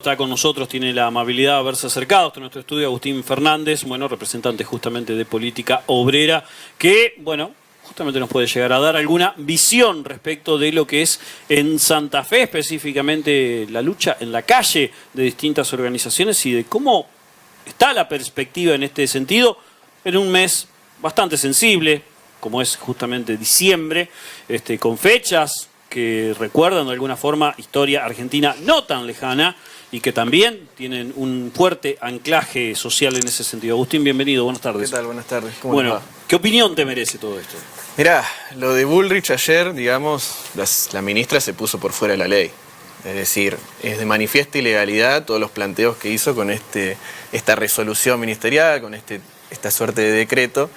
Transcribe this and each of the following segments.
Está con nosotros, tiene la amabilidad de haberse acercado hasta nuestro estudio Agustín Fernández, bueno, representante justamente de Política Obrera, que, bueno, justamente nos puede llegar a dar alguna visión respecto de lo que es en Santa Fe, específicamente la lucha en la calle de distintas organizaciones y de cómo está la perspectiva en este sentido en un mes bastante sensible, como es justamente diciembre, con fechas que recuerdan de alguna forma historia argentina no tan lejana y que también tienen un fuerte anclaje social en ese sentido. Agustín, bienvenido, buenas tardes. ¿Qué tal? Buenas tardes. ¿Cómo le va? ¿Qué opinión te merece todo esto? Mirá, lo de Bullrich ayer, digamos, la ministra se puso por fuera de la ley. Es decir, es de manifiesta ilegalidad todos los planteos que hizo con esta resolución ministerial, con esta suerte de decreto,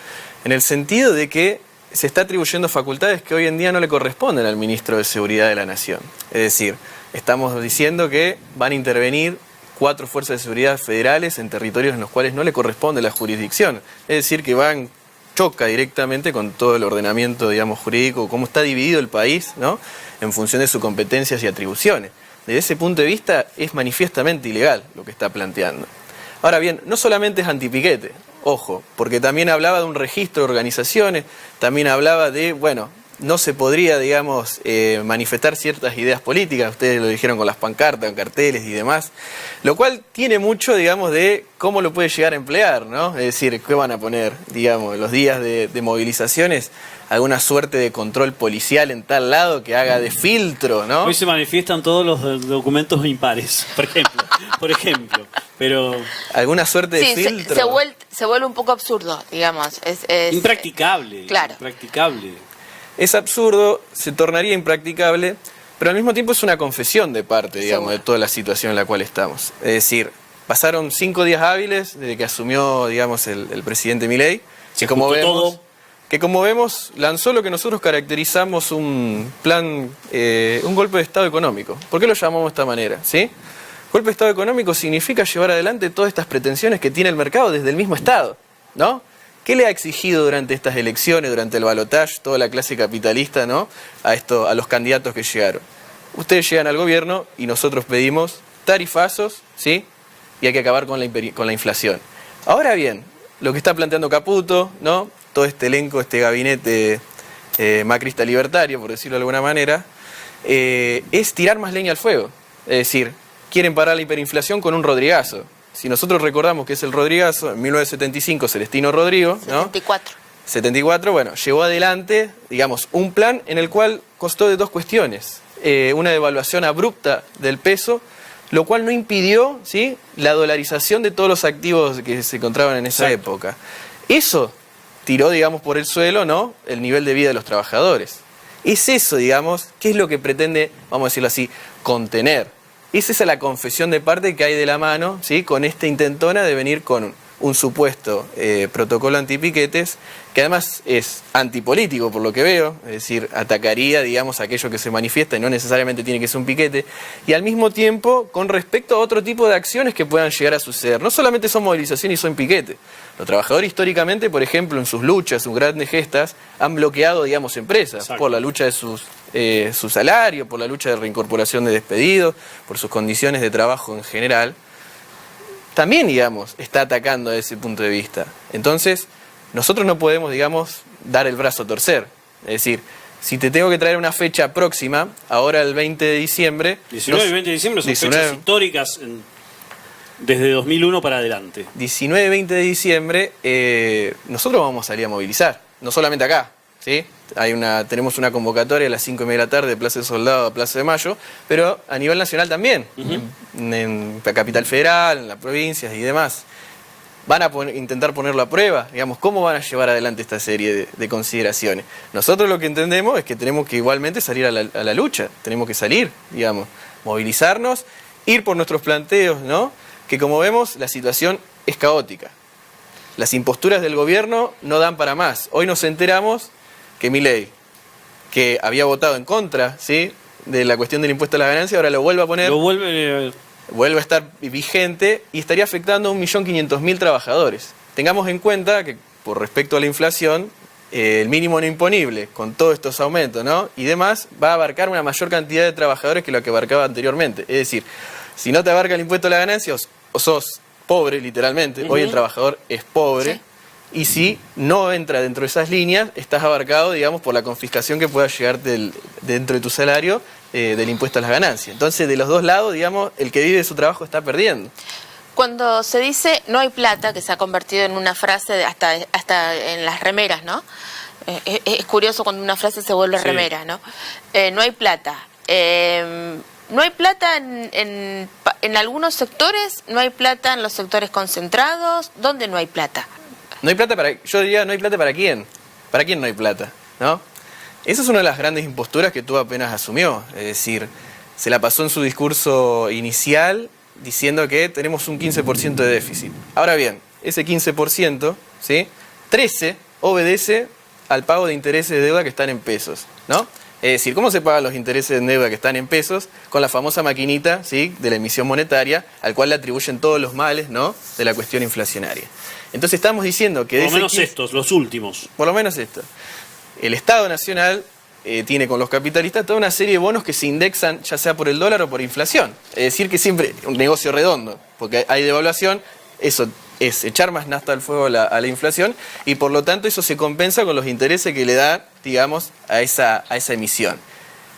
en el sentido de que se está atribuyendo facultades que hoy en día no le corresponden al ministro de Seguridad de la Nación. Es decir, estamos diciendo que van a intervenir 4 fuerzas de seguridad federales en territorios en los cuales no le corresponde la jurisdicción. Es decir, que choca directamente con todo el ordenamiento, digamos, jurídico, cómo está dividido el país, ¿no?, en función de sus competencias y atribuciones. Desde ese punto de vista es manifiestamente ilegal lo que está planteando. Ahora bien, no solamente es antipiquete, ojo, porque también hablaba de un registro de organizaciones, también hablaba de, bueno, no se podría, digamos, manifestar ciertas ideas políticas, ustedes lo dijeron con las pancartas, con carteles y demás, lo cual tiene mucho, digamos, de cómo lo puede llegar a emplear, ¿no? Es decir, ¿qué van a poner, digamos, los días de movilizaciones? Alguna suerte de control policial en tal lado que haga de filtro, ¿no? Hoy se manifiestan todos los documentos impares, por ejemplo, pero... ¿Alguna suerte de filtro? Se vuelve un poco absurdo, digamos. Es impracticable. Claro. Impracticable. Es absurdo, se tornaría impracticable, pero al mismo tiempo es una confesión de parte, digamos, de toda la situación en la cual estamos. Es decir, pasaron 5 días hábiles desde que asumió, digamos, el presidente Milei, que como vemos lanzó lo que nosotros caracterizamos un plan, un golpe de Estado económico. ¿Por qué lo llamamos de esta manera? ¿Sí? Golpe de Estado económico significa llevar adelante todas estas pretensiones que tiene el mercado desde el mismo Estado, ¿no? ¿Qué le ha exigido durante estas elecciones, durante el balotaje, toda la clase capitalista, ¿no?, a los candidatos que llegaron? Ustedes llegan al gobierno y nosotros pedimos tarifazos, ¿sí?, y hay que acabar con la inflación. Ahora bien, lo que está planteando Caputo, ¿no?, todo este elenco, este gabinete macrista libertario, por decirlo de alguna manera, es tirar más leña al fuego. Es decir, quieren parar la hiperinflación con un Rodrigazo. Si nosotros recordamos que es el Rodrigazo, en 1975, Celestino Rodrigo, ¿no? 74, bueno, llevó adelante, digamos, un plan en el cual constó de 2 cuestiones. Una devaluación abrupta del peso, lo cual no impidió, ¿sí?, la dolarización de todos los activos que se encontraban en esa época. Eso tiró, digamos, por el suelo, ¿no?, el nivel de vida de los trabajadores. Es eso, digamos, ¿qué es lo que pretende, vamos a decirlo así, contener? Es esa la confesión de parte que hay de la mano, ¿sí?, con esta intentona de venir con un supuesto protocolo antipiquetes, que además es antipolítico por lo que veo, es decir, atacaría, digamos, aquello que se manifiesta y no necesariamente tiene que ser un piquete, y al mismo tiempo con respecto a otro tipo de acciones que puedan llegar a suceder. No solamente son movilizaciones y son piquete. Los trabajadores históricamente, por ejemplo, en sus luchas, sus grandes gestas, han bloqueado, digamos, empresas. Exacto. Por la lucha de su salario, por la lucha de reincorporación de despedidos, por sus condiciones de trabajo en general. También, digamos, está atacando desde ese punto de vista. Entonces, nosotros no podemos, digamos, dar el brazo a torcer. Es decir, si te tengo que traer una fecha próxima, ahora el 20 de diciembre... 19 y 20 de diciembre son fechas históricas desde 2001 para adelante. 19 y 20 de diciembre, nosotros vamos a salir a movilizar, no solamente acá, ¿sí? Tenemos una convocatoria a las 5:30 de la tarde de Plaza de Soldado a Plaza de Mayo, pero a nivel nacional también, en la capital federal, en las provincias y demás. Van a intentar ponerlo a prueba, digamos, ¿cómo van a llevar adelante esta serie de consideraciones? Nosotros lo que entendemos es que tenemos que igualmente salir a la lucha, tenemos que salir, digamos, movilizarnos, ir por nuestros planteos, ¿no?, que como vemos la situación es caótica. Las imposturas del gobierno no dan para más. Hoy nos enteramos que Milei, que había votado en contra, ¿sí?, de la cuestión del impuesto a la ganancia, ahora lo vuelve a poner, vuelve a estar vigente y estaría afectando a 1.500.000 trabajadores. Tengamos en cuenta que, por respecto a la inflación, el mínimo no imponible, con todos estos aumentos, ¿no?, y demás, va a abarcar una mayor cantidad de trabajadores que lo que abarcaba anteriormente. Es decir, Si no te abarca el impuesto a la ganancia, o sos pobre, literalmente. Hoy el trabajador es pobre. Sí. Y si no entra dentro de esas líneas, estás abarcado, digamos, por la confiscación que pueda llegar dentro de tu salario del impuesto a las ganancias. Entonces, de los dos lados, digamos, el que vive de su trabajo está perdiendo. Cuando se dice no hay plata, que se ha convertido en una frase hasta en las remeras, ¿no? Es curioso cuando una frase se vuelve remera, ¿no? No hay plata. No hay plata en algunos sectores, no hay plata en los sectores concentrados. ¿Dónde no hay plata? No hay plata yo diría, no hay plata para quién. ¿Para quién no hay plata? ¿No? Esa es una de las grandes imposturas que tú apenas asumió. Es decir, se la pasó en su discurso inicial diciendo que tenemos un 15% de déficit. Ahora bien, ese 15%, ¿sí? 13 obedece al pago de intereses de deuda que están en pesos, ¿no? Es decir, ¿cómo se pagan los intereses de deuda que están en pesos? Con la famosa maquinita, ¿sí?, de la emisión monetaria, al cual le atribuyen todos los males, ¿no?, de la cuestión inflacionaria. Entonces estamos diciendo que... Por lo menos estos, los últimos. Por lo menos esto. El Estado Nacional tiene con los capitalistas toda una serie de bonos que se indexan ya sea por el dólar o por inflación. Es decir, que siempre un negocio redondo, porque hay devaluación, eso es echar más nafta al fuego a la inflación, y por lo tanto eso se compensa con los intereses que le da, digamos, a esa emisión.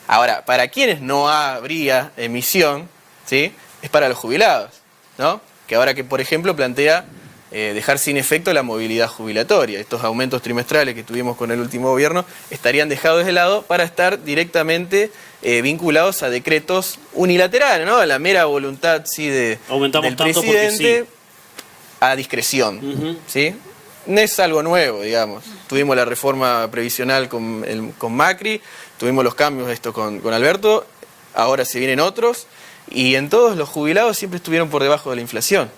Ahora, para quienes no habría emisión, ¿sí?, es para los jubilados, ¿no? Que ahora que, por ejemplo, plantea dejar sin efecto la movilidad jubilatoria. Estos aumentos trimestrales que tuvimos con el último gobierno estarían dejados de lado para estar directamente vinculados a decretos unilaterales, ¿no?, a la mera voluntad, sí, del presidente, a discreción, ¿sí? No es algo nuevo, digamos. Tuvimos la reforma previsional con Macri, tuvimos los cambios con Alberto, ahora se vienen otros, y en todos los jubilados siempre estuvieron por debajo de la inflación.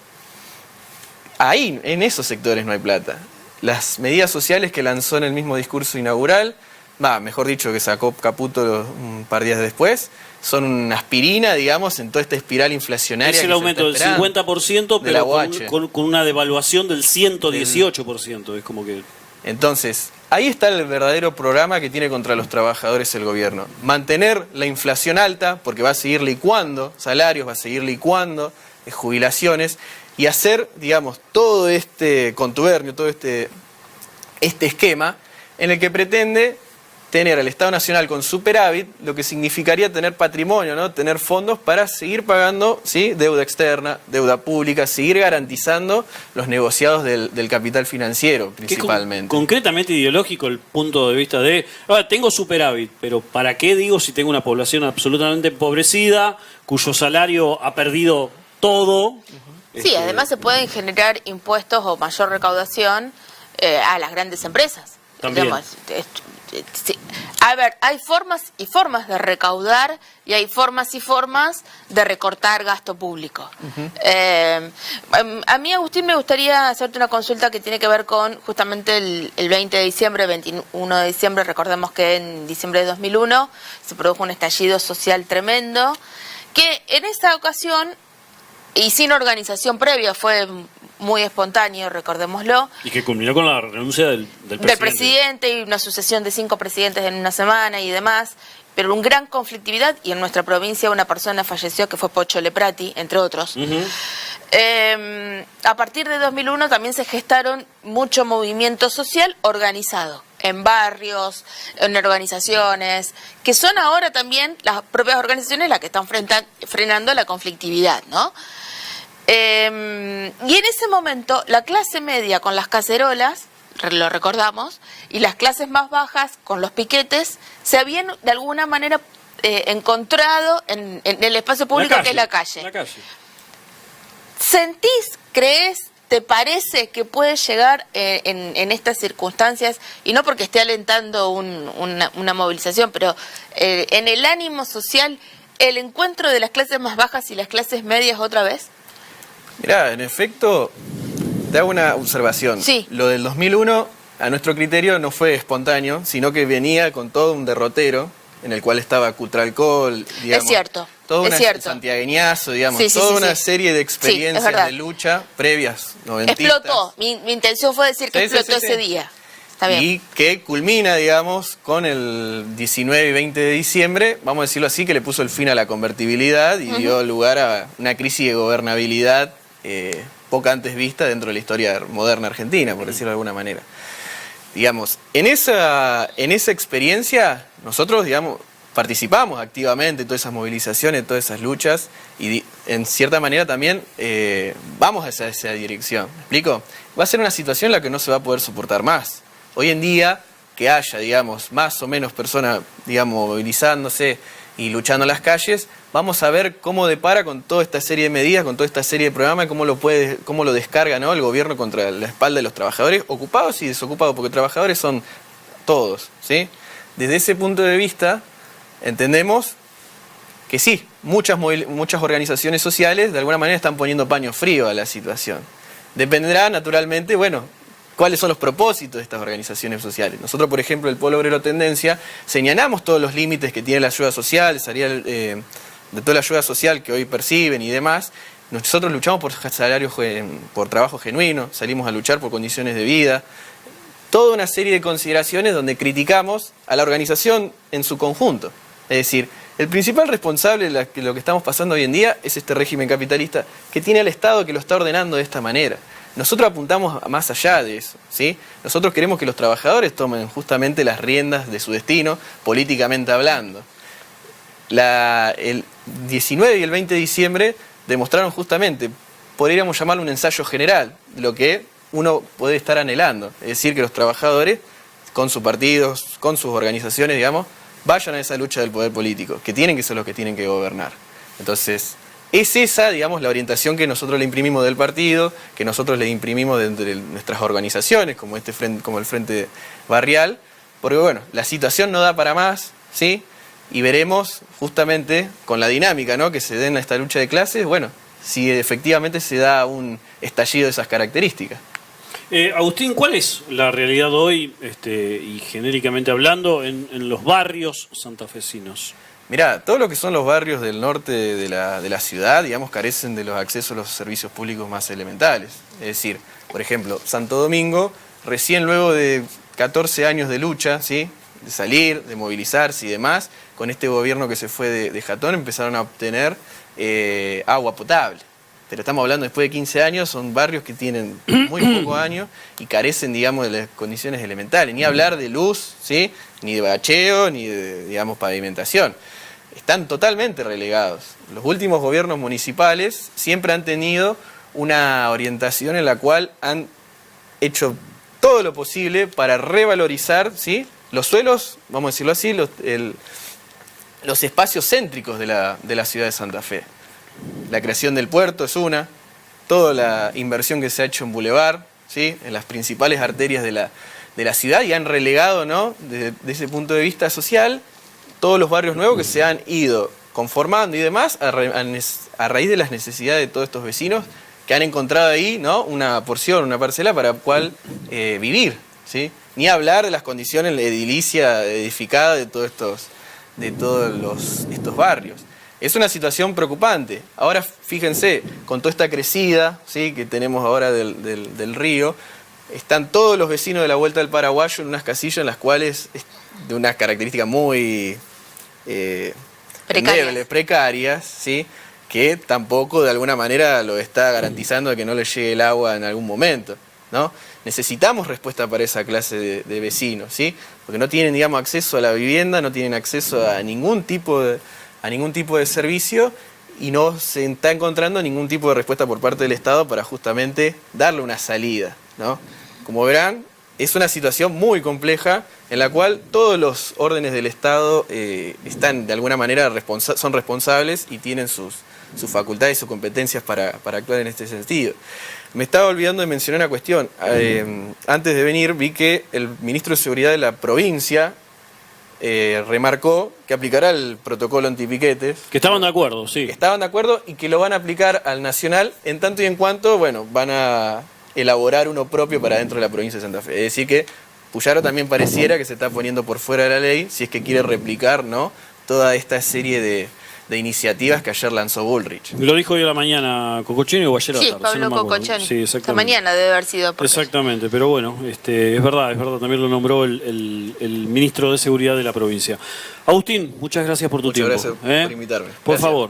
Ahí, en esos sectores no hay plata. Las medidas sociales que lanzó en el mismo discurso inaugural, mejor dicho, que sacó Caputo un par de días después, son una aspirina, digamos, en toda esta espiral inflacionaria. Es el aumento del 50%, pero con una devaluación del 118%. Es como que... Entonces, ahí está el verdadero programa que tiene contra los trabajadores el gobierno. Mantener la inflación alta, porque va a seguir licuando salarios, va a seguir licuando jubilaciones, y hacer, digamos, todo este contubernio, todo este esquema en el que pretende tener al Estado Nacional con superávit, lo que significaría tener patrimonio, ¿no?, tener fondos para seguir pagando, ¿sí?, deuda externa, deuda pública, seguir garantizando los negociados del capital financiero, principalmente. Concretamente ideológico el punto de vista de, tengo superávit, pero ¿para qué digo si tengo una población absolutamente empobrecida, cuyo salario ha perdido todo? Sí, además se pueden generar impuestos o mayor recaudación a las grandes empresas. También. Digamos, sí. A ver, hay formas y formas de recaudar y hay formas y formas de recortar gasto público. A mí, Agustín, me gustaría hacerte una consulta que tiene que ver con justamente el 20 de diciembre, 21 de diciembre. Recordemos que en diciembre de 2001 se produjo un estallido social tremendo, que en esta ocasión, y sin organización previa, fue muy espontáneo, recordémoslo. Y que culminó con la renuncia del presidente. Y una sucesión de 5 presidentes en una semana y demás, pero una gran conflictividad, y en nuestra provincia una persona falleció que fue Pocho Leprati, entre otros. A partir de 2001 también se gestaron mucho movimiento social organizado, en barrios, en organizaciones, que son ahora también las propias organizaciones las que están frenando la conflictividad, ¿no? Y en ese momento la clase media con las cacerolas, lo recordamos, y las clases más bajas con los piquetes se habían de alguna manera encontrado en el espacio público, que es la calle. ¿Sentís, crees, te parece que puede llegar en estas circunstancias, y no porque esté alentando una movilización, pero en el ánimo social, el encuentro de las clases más bajas y las clases medias otra vez? Mirá, en efecto, te hago una observación. Sí. Lo del 2001, a nuestro criterio, no fue espontáneo, sino que venía con todo un derrotero, en el cual estaba Cutralcol, digamos. Es cierto. Todo es cierto. Santiagueñazo, digamos, Sí, sí, toda sí, una sí. serie de experiencias Sí, de lucha previas, noventistas. Explotó. Mi intención fue decir que explotó ese día. Está bien. Y que culmina, digamos, con el 19 y 20 de diciembre, vamos a decirlo así, que le puso el fin a la convertibilidad y dio lugar a una crisis de gobernabilidad poca antes vista dentro de la historia moderna argentina, por decirlo de alguna manera. Digamos, en esa experiencia, nosotros, digamos, participamos activamente en todas esas movilizaciones, en todas esas luchas, y en cierta manera también vamos hacia esa dirección. ¿Me explico? Va a ser una situación en la que no se va a poder soportar más. Hoy en día, que haya, digamos, más o menos personas, digamos, movilizándose y luchando en las calles, vamos a ver cómo depara con toda esta serie de medidas, con toda esta serie de programas, cómo lo descarga, ¿no?, el gobierno contra la espalda de los trabajadores, ocupados y desocupados, porque trabajadores son todos, ¿sí? Desde ese punto de vista, entendemos que sí, muchas organizaciones sociales de alguna manera están poniendo paño frío a la situación. Dependerá, naturalmente, bueno, cuáles son los propósitos de estas organizaciones sociales. Nosotros, por ejemplo, el Polo Obrero Tendencia, señalamos todos los límites que tiene la ayuda social, de toda la ayuda social que hoy perciben y demás. Nosotros luchamos por salarios, por trabajo genuino, salimos a luchar por condiciones de vida. Toda una serie de consideraciones donde criticamos a la organización en su conjunto. Es decir, el principal responsable de lo que estamos pasando hoy en día es este régimen capitalista que tiene al Estado que lo está ordenando de esta manera. Nosotros apuntamos más allá de eso, ¿sí? Nosotros queremos que los trabajadores tomen justamente las riendas de su destino, políticamente hablando. El 19 y el 20 de diciembre demostraron justamente, podríamos llamarlo un ensayo general, lo que uno puede estar anhelando. Es decir, que los trabajadores, con sus partidos, con sus organizaciones, digamos, vayan a esa lucha del poder político, que tienen que ser los que tienen que gobernar. Entonces, es esa, digamos, la orientación que nosotros le imprimimos del partido, que nosotros le imprimimos de nuestras organizaciones, como el Frente Barrial, porque bueno, la situación no da para más, ¿sí? Y veremos justamente con la dinámica, ¿no?, que se dé en esta lucha de clases, bueno, si efectivamente se da un estallido de esas características. Agustín, ¿cuál es la realidad hoy, y genéricamente hablando, en los barrios santafesinos? Mirá, todo lo que son los barrios del norte de la ciudad, digamos, carecen de los accesos a los servicios públicos más elementales. Es decir, por ejemplo, Santo Domingo, recién luego de 14 años de lucha, ¿sí?, de salir, de movilizarse y demás, con este gobierno que se fue de Jatón, empezaron a obtener agua potable. Pero estamos hablando después de 15 años, son barrios que tienen muy pocos años y carecen, digamos, de las condiciones elementales. Ni hablar de luz, ¿sí?, ni de bacheo, ni de, digamos, pavimentación. Están totalmente relegados. Los últimos gobiernos municipales siempre han tenido una orientación en la cual han hecho todo lo posible para revalorizar, ¿sí?, los suelos, vamos a decirlo así, los espacios céntricos de la ciudad de Santa Fe. La creación del puerto es una, toda la inversión que se ha hecho en Boulevard, ¿sí?, en las principales arterias de la ciudad, y han relegado, ¿no?, desde ese punto de vista social, todos los barrios nuevos que se han ido conformando y demás a raíz de las necesidades de todos estos vecinos que han encontrado ahí, ¿no?, una porción, una parcela para cual vivir, ¿sí? Ni hablar de las condiciones edilicias edificadas de todos estos barrios. Es una situación preocupante. Ahora fíjense, con toda esta crecida, ¿sí?, que tenemos ahora del río, están todos los vecinos de la Vuelta del Paraguayo en unas casillas en las cuales, de unas características muy precarias, ¿sí?, que tampoco de alguna manera lo está garantizando de que no le llegue el agua en algún momento, ¿no? Necesitamos respuesta para esa clase de vecinos, ¿sí?, porque no tienen, digamos, acceso a la vivienda, no tienen acceso a ningún tipo de servicio y no se está encontrando ningún tipo de respuesta por parte del Estado para justamente darle una salida, ¿no? Como verán, es una situación muy compleja en la cual todos los órdenes del Estado están de alguna manera son responsables y tienen sus facultades y sus competencias para actuar en este sentido. Me estaba olvidando de mencionar una cuestión. Antes de venir vi que el ministro de Seguridad de la provincia remarcó que aplicará el protocolo antipiquetes. Que estaban de acuerdo, sí. Que estaban de acuerdo y que lo van a aplicar al nacional en tanto y en cuanto, bueno, van a elaborar uno propio para dentro de la provincia de Santa Fe. Es decir que Puyaro también pareciera que se está poniendo por fuera de la ley si es que quiere replicar, ¿no?, toda esta serie de de iniciativas que ayer lanzó Bullrich. Lo dijo hoy a la mañana Cococheni o ayer a la Sí, tarde. ya Pablo no me acuerdo. Cococheni. Sí, Esta exactamente. mañana debe haber sido. Porque... Exactamente, pero bueno, es verdad, también lo nombró el ministro de Seguridad de la provincia. Agustín, muchas gracias por tu Muchas tiempo. gracias por invitarme. Por Gracias. favor.